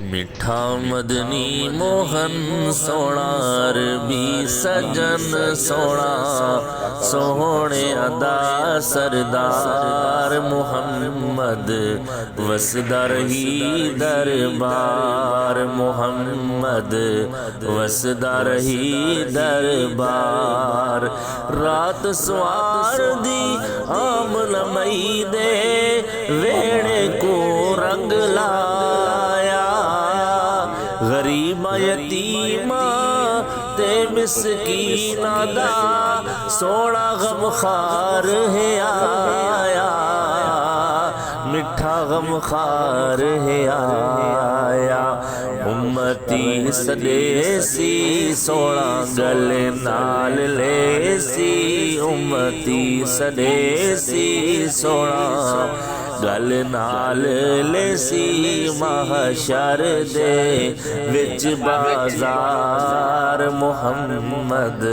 मिठा मदनी मोहन सोना अरबी सजन सोना सोहणे अदा सरदार मुहम्मद वसदा रही दरबार मुहम्मद वसदा रही दरबार। रात सवार दी आम लमई दे वेड़े को रंग लाया। गरीबा यतीमा ते मिसकीना दा सोना गमखार है आया। मिठा गमखार है आया। उम्मती सदेसी सोना गले नाल लेसी। उम्मती सदेसी सोना गल नाल लेसी। महशर दे विच बाजार मुहम्मद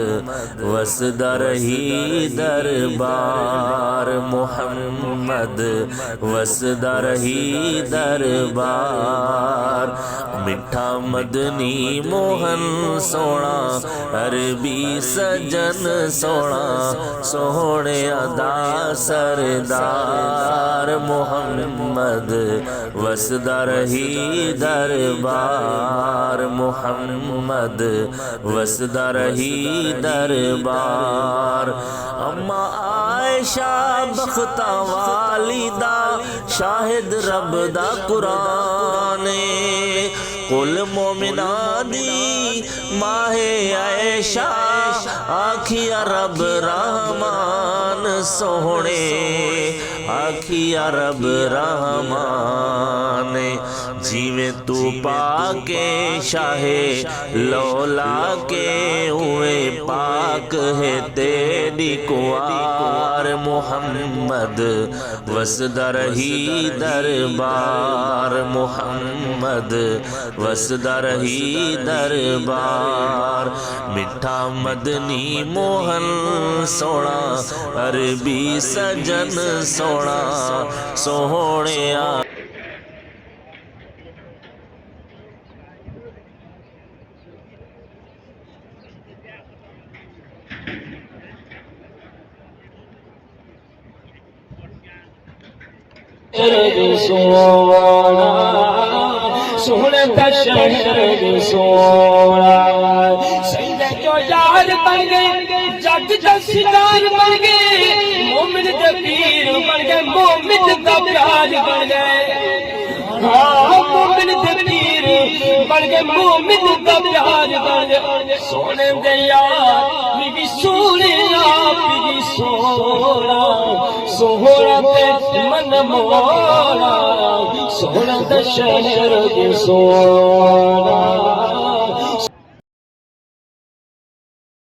वसदा रही दरबार मुहम्मद वसदा रही दरबार। मिठा मदनी मोहन सोना अरबी सजन सोना सोहणे अदा सरदार मुहम्मद वसदा रही दरबार मुहम्मद वसदा रही दरबार। अम्मा आयशा बख्ता वालिदा शाहिद रब दा कुरान कुल मोमिना दी माहे आयशा आखिया रब रहमान सोहणे आखिया रब रहमान। जीवे तू पाके शाहे लौला के हुए पाक है तेरी कुआर मुहम्मद वसदा रही दरबार मुहम्मद वसदा रही दरबार। मिठा मदनी मोहन सोना अरबी सजन सोना सोहणे सोना सोहने का शहर सोना। सैयद जो यार बन गए जग का सितार बन गए। मोमिन के पीर बन गए मोमिन का प्यार बन गए। हाँ मोमिन के पीर बन गए मोमिन का प्यार बन गए। सोने दे यार बिगी सोने बिगी सोना सोहरा ते मन मोरा सोहरा दा शहर सोना।